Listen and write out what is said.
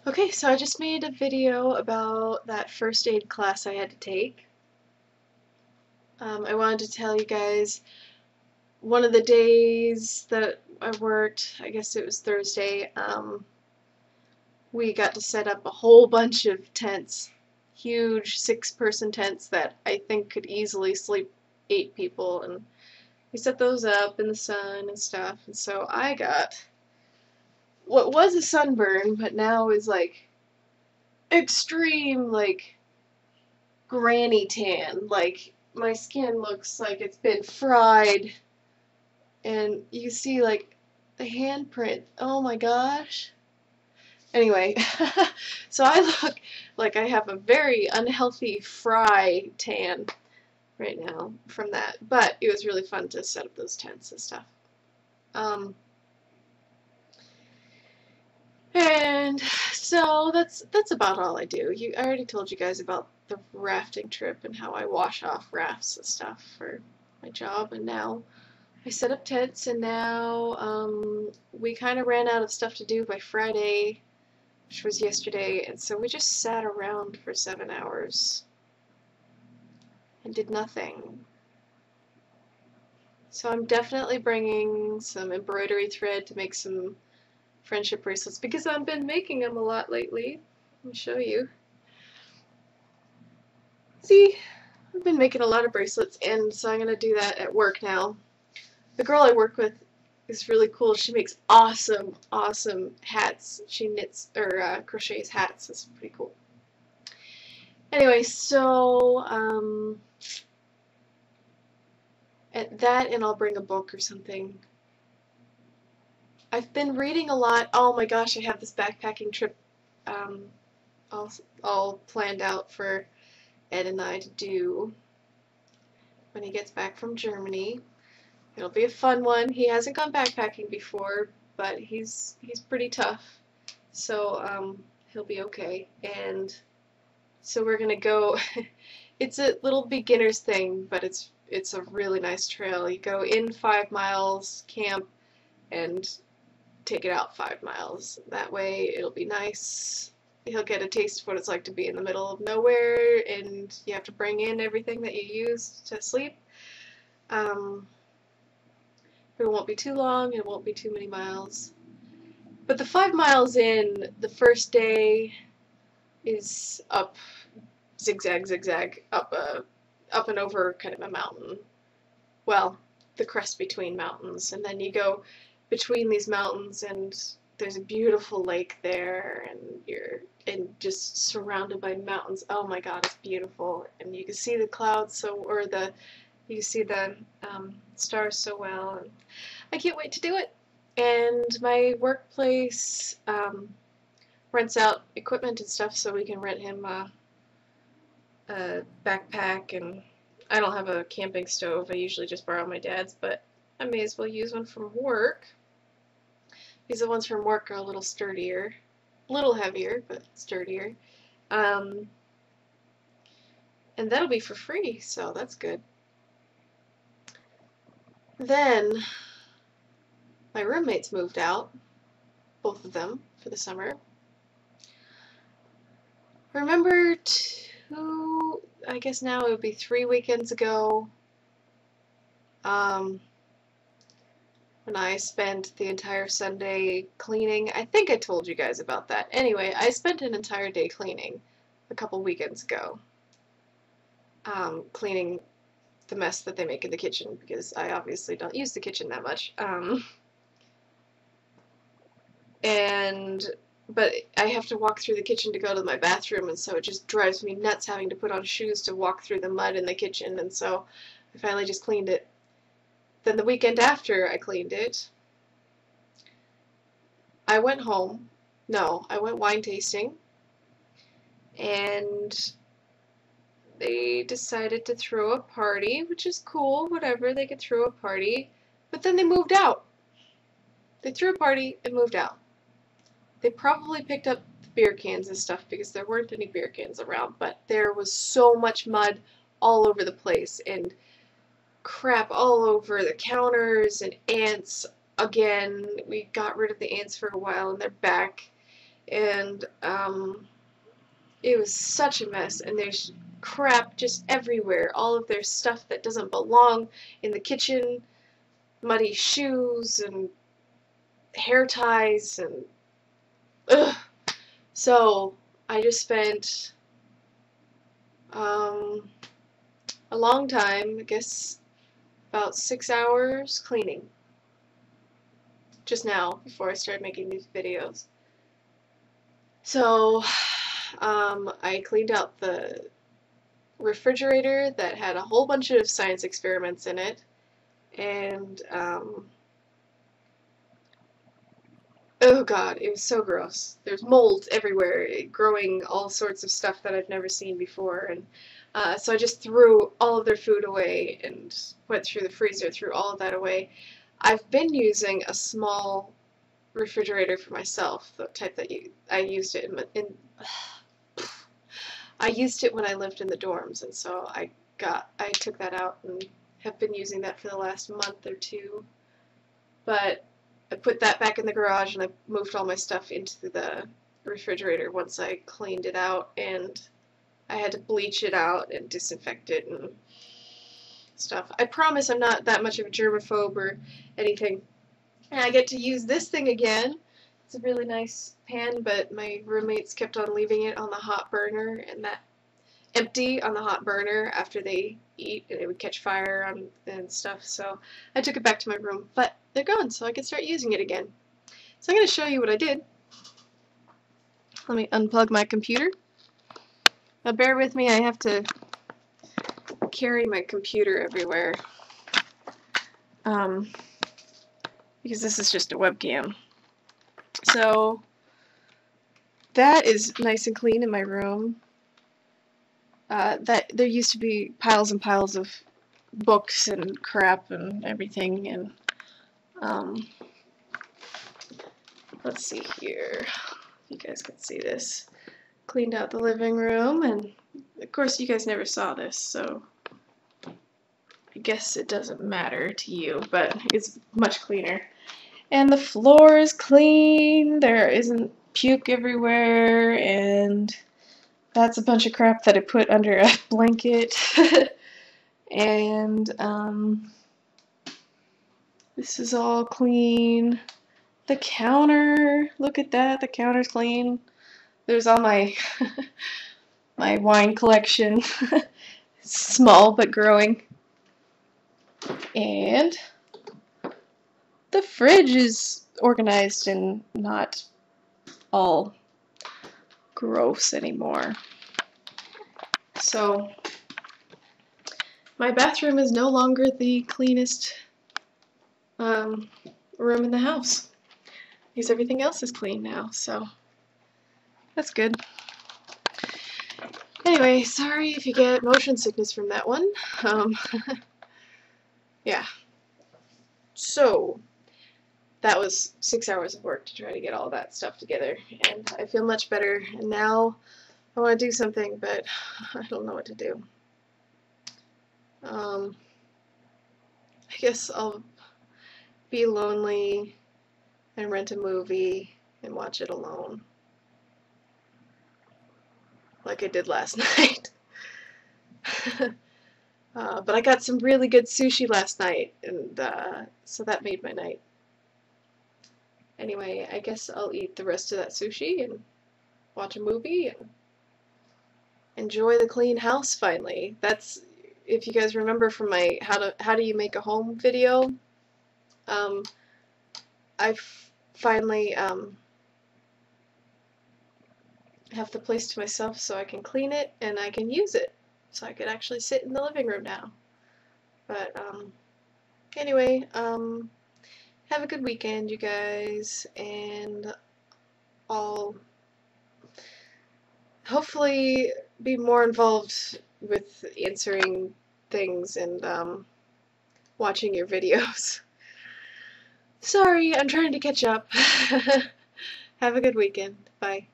Okay, so I just made a video about that first aid class I had to take. I wanted to tell you guys one of the days that I worked, I guess it was Thursday, we got to set up a whole bunch of tents, huge 6-person tents that I think could easily sleep 8 people, and we set those up in the sun and stuff, and so I got what was a sunburn, but now is like extreme, like granny tan. Like my skin looks like it's been fried, and you see like the handprint. Oh my gosh. Anyway, so I look like I have a very unhealthy fry tan right now from that, but it was really fun to set up those tents and stuff. Um, and so that's about all I do. I already told you guys about the rafting trip and how I wash off rafts and stuff for my job, and now I set up tents, and now we kind of ran out of stuff to do by Friday, which was yesterday, and so we just sat around for 7 hours and did nothing. So I'm definitely bringing some embroidery thread to make some friendship bracelets because I've been making them a lot lately. Let me show you. See, I've been making a lot of bracelets, and so I'm going to do that at work now. The girl I work with is really cool. She makes awesome, awesome hats. She knits or crochets hats. It's pretty cool. Anyway, so at that, and I'll bring a book or something. I've been reading a lot. Oh my gosh, I have this backpacking trip um, all planned out for Ed and I to do when he gets back from Germany. It'll be a fun one. He hasn't gone backpacking before, but he's pretty tough, so he'll be okay. And so we're gonna go. It's a little beginner's thing, but it's a really nice trail. You go in 5 miles, camp, and take it out 5 miles. That way it'll be nice. He'll get a taste of what it's like to be in the middle of nowhere, and you have to bring in everything that you use to sleep. It won't be too long, it won't be too many miles. But the 5 miles in, the first day is up, zigzag, zigzag, up and over kind of a mountain. Well, the crest between mountains, and then you go between these mountains, and there's a beautiful lake there, and you're just surrounded by mountains. Oh my God, it's beautiful, and you can see the clouds you can see the stars so well. And I can't wait to do it. And my workplace rents out equipment and stuff, so we can rent him a backpack, and I don't have a camping stove. I usually just borrow my dad's, but I may as well use one from work. Because the ones from work are a little sturdier. A little heavier, but sturdier. And that'll be for free, so that's good. Then, my roommates moved out. Both of them, for the summer. Remember I guess now it would be 3 weekends ago, when I spent the entire Sunday cleaning. I think I told you guys about that. Anyway, I spent an entire day cleaning a couple weekends ago. Cleaning the mess that they make in the kitchen, because I obviously don't use the kitchen that much. But I have to walk through the kitchen to go to my bathroom, and so it just drives me nuts having to put on shoes to walk through the mud in the kitchen, and so I finally just cleaned it. Then the weekend after I cleaned it, I went home. No, I went wine tasting, and they decided to throw a party, which is cool, whatever, they could throw a party, but then they moved out. They threw a party and moved out. They probably picked up the beer cans and stuff because there weren't any beer cans around, but there was so much mud all over the place, and crap all over the counters, and ants again. We got rid of the ants for a while, and they're back. and it was such a mess, and there's crap just everywhere. All of their stuff that doesn't belong in the kitchen, muddy shoes and hair ties, and ugh. So I just spent a long time, I guess about 6 hours cleaning. Just now, before I started making these videos. So I cleaned out the refrigerator that had a whole bunch of science experiments in it, and oh god, it was so gross. There's mold everywhere, growing all sorts of stuff that I've never seen before, and so I just threw all of their food away and went through the freezer, threw all of that away. I've been using a small refrigerator for myself, the type that I used it I used it when I lived in the dorms, and so I took that out and have been using that for the last month or two. But I put that back in the garage, and I moved all my stuff into the refrigerator once I cleaned it out, and I had to bleach it out and disinfect it and stuff. I promise I'm not that much of a germaphobe or anything. And I get to use this thing again. It's a really nice pan, but my roommates kept on leaving it on the hot burner, and that empty on the hot burner after they eat, and it would catch fire and stuff. So I took it back to my room, but they're gone, so I can start using it again. So I'm going to show you what I did. Let me unplug my computer. Now bear with me, I have to carry my computer everywhere. Because this is just a webcam. So that is nice and clean in my room. That there used to be piles and piles of books and crap and everything, and let's see here, you guys can see this. Cleaned out the living room, and of course you guys never saw this, so I guess it doesn't matter to you, but it's much cleaner. And the floor is clean, there isn't puke everywhere, and that's a bunch of crap that I put under a blanket. And this is all clean. The counter, look at that, the counter's clean. There's all my my wine collection. Small but growing. And the fridge is organized and not all gross anymore. So my bathroom is no longer the cleanest room in the house, because everything else is clean now, so that's good. Anyway, sorry if you get motion sickness from that one. Yeah. So that was 6 hours of work to try to get all that stuff together, and I feel much better, and now I want to do something, but I don't know what to do. I guess I'll be lonely and rent a movie and watch it alone, like I did last night. But I got some really good sushi last night, and so that made my night. Anyway, I guess I'll eat the rest of that sushi and watch a movie and enjoy the clean house finally. That's, if you guys remember from my how do you make a home video, I finally have the place to myself so I can clean it and I can use it. So I could actually sit in the living room now. But anyway, have a good weekend, you guys, and I'll hopefully be more involved with answering things and watching your videos. Sorry, I'm trying to catch up. Have a good weekend. Bye.